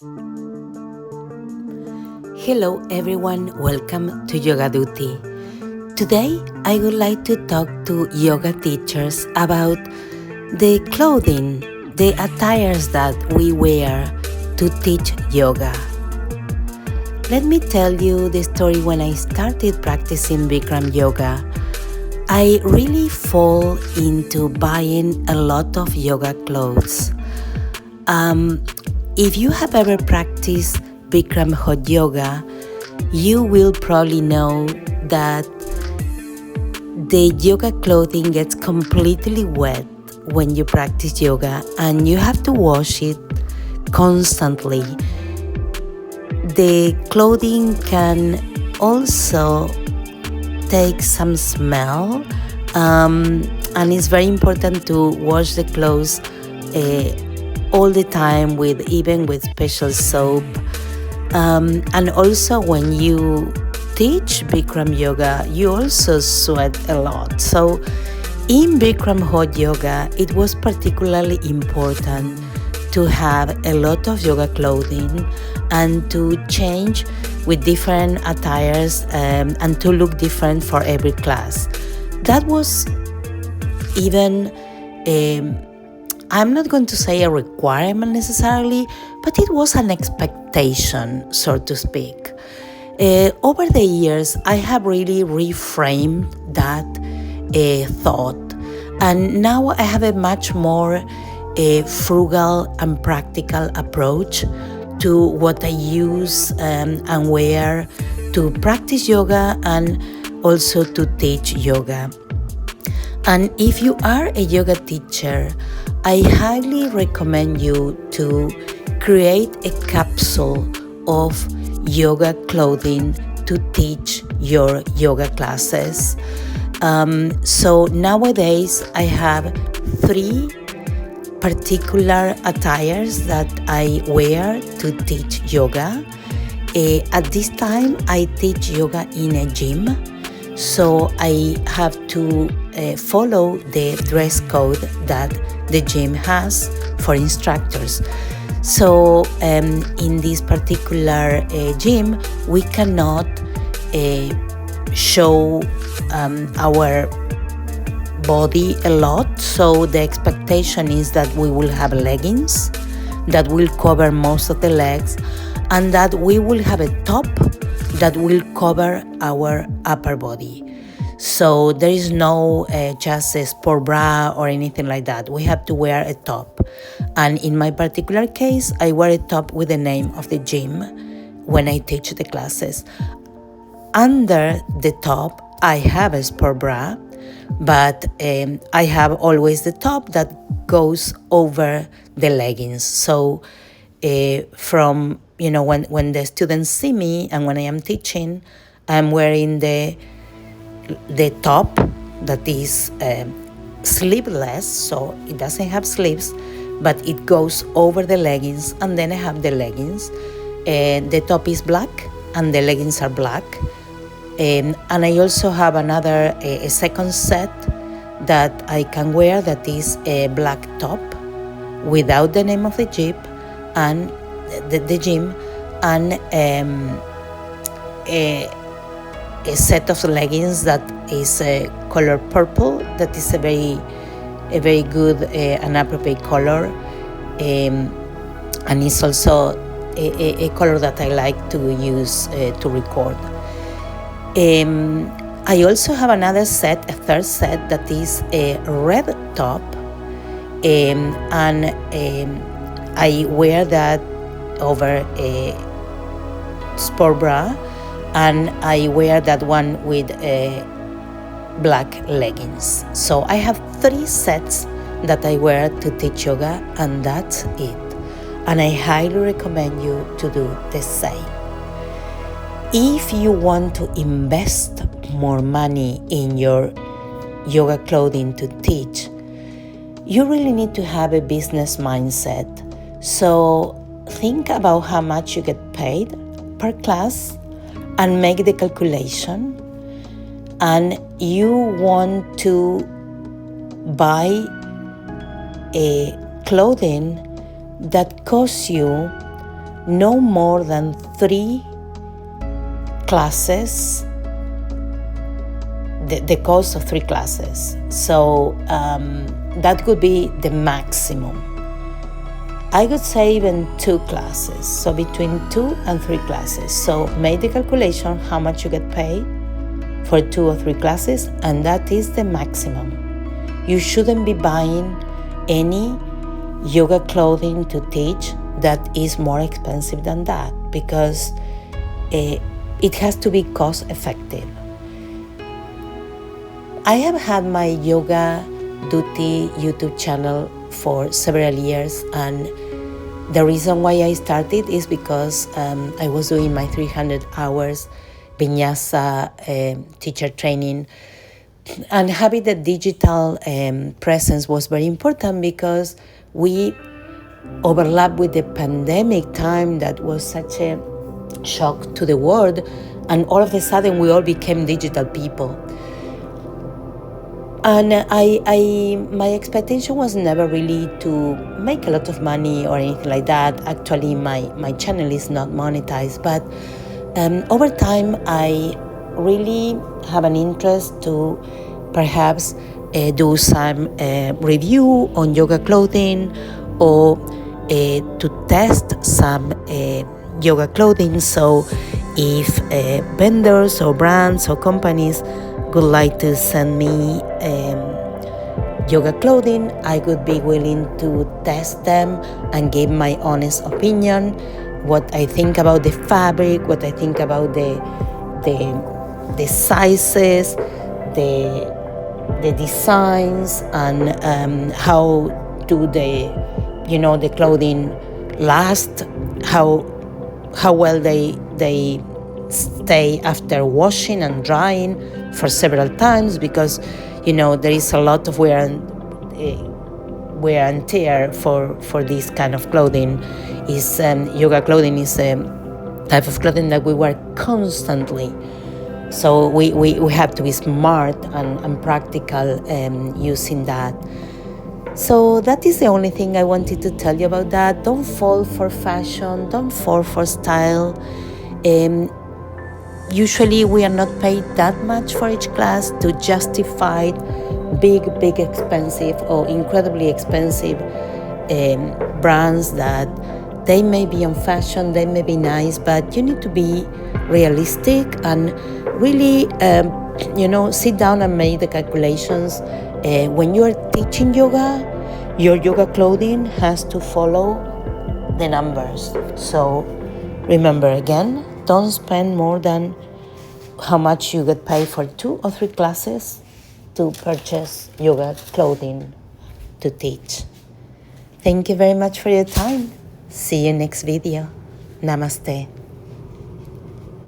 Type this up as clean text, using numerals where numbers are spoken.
Hello everyone, welcome to Yoga Duty. Today I would like to talk to yoga teachers about the clothing, the attires that we wear to teach yoga. Let me tell you the story when I started practicing Bikram yoga. I really fall into buying a lot of yoga clothes. If you have ever practiced Bikram hot yoga, you will probably know that the yoga clothing gets completely wet when you practice yoga and you have to wash it constantly. The clothing can also take some smell, and it's very important to wash the clothes all the time even with special soap. And also when you teach Bikram yoga, you also sweat a lot. So in Bikram hot yoga, it was particularly important to have a lot of yoga clothing and to change with different attires and to look different for every class. That was even I'm not going to say a requirement necessarily, but it was an expectation, so to speak. Over the years, I have really reframed that thought, and now I have a much more frugal and practical approach to what I use and wear to practice yoga and also to teach yoga. And if you are a yoga teacher, I highly recommend you to create a capsule of yoga clothing to teach your yoga classes. So nowadays I have 3 particular attires that I wear to teach yoga. At this time, I teach yoga in a gym, so I have to follow the dress code that the gym has for instructors. So in this particular gym, we cannot show our body a lot, so the expectation is that we will have leggings that will cover most of the legs and that we will have a top that will cover our upper body. So there is no just a sport bra or anything like that. We have to wear a top. And in my particular case, I wear a top with the name of the gym when I teach the classes. Under the top, I have a sport bra, but I have always the top that goes over the leggings. So from, when the students see me and when I am teaching, I'm wearing the top that is sleeveless, so it doesn't have sleeves, but it goes over the leggings, and then I have the leggings. The top is black and the leggings are black. And I also have a second set that I can wear that is a black top without the name of the gym and the gym, and a set of leggings that is color purple, that is a very good and appropriate color, and it's also a color that I like to use to record. I also have a third set that is a red top, and I wear that over a sport bra, and I wear that one with black leggings. So I have 3 sets that I wear to teach yoga, and that's it. And I highly recommend you to do the same. If you want to invest more money in your yoga clothing to teach, you really need to have a business mindset. So think about how much you get paid per class and make the calculation. And you want to buy a clothing that costs you no more than 3 classes, the cost of 3 classes. So that would be the maximum. I would say even 2 classes, so between 2 and 3 classes. So make the calculation how much you get paid for 2 or 3 classes, and that is the maximum. You shouldn't be buying any yoga clothing to teach that is more expensive than that, because it has to be cost effective. I have had my Yoga Duty YouTube channel for several years, and the reason why I started is because I was doing my 300 hours Vinyasa teacher training, and having the digital presence was very important because we overlapped with the pandemic time that was such a shock to the world, and all of a sudden we all became digital people. And my expectation was never really to make a lot of money or anything like that. Actually, my channel is not monetized, but over time I really have an interest to perhaps do some review on yoga clothing, or to test some yoga clothing. So if vendors or brands or companies would like to send me yoga clothing, I would be willing to test them and give my honest opinion, what I think about the fabric, what I think about the sizes, the designs, and how do the clothing last, how well they stay after washing and drying for several times, because there is a lot of wear and tear for this kind of clothing. Yoga clothing is a type of clothing that we wear constantly, so we have to be smart and practical using that. So that is the only thing I wanted to tell you about that. Don't fall for fashion, don't fall for style. Usually we are not paid that much for each class to justify big expensive or incredibly expensive brands that they may be on fashion, they may be nice, but you need to be realistic and really sit down and make the calculations. When you are teaching yoga, your yoga clothing has to follow the numbers. So remember, again, don't spend more than how much you get paid for 2 or 3 classes to purchase yoga clothing to teach. Thank you very much for your time. See you next video. Namaste.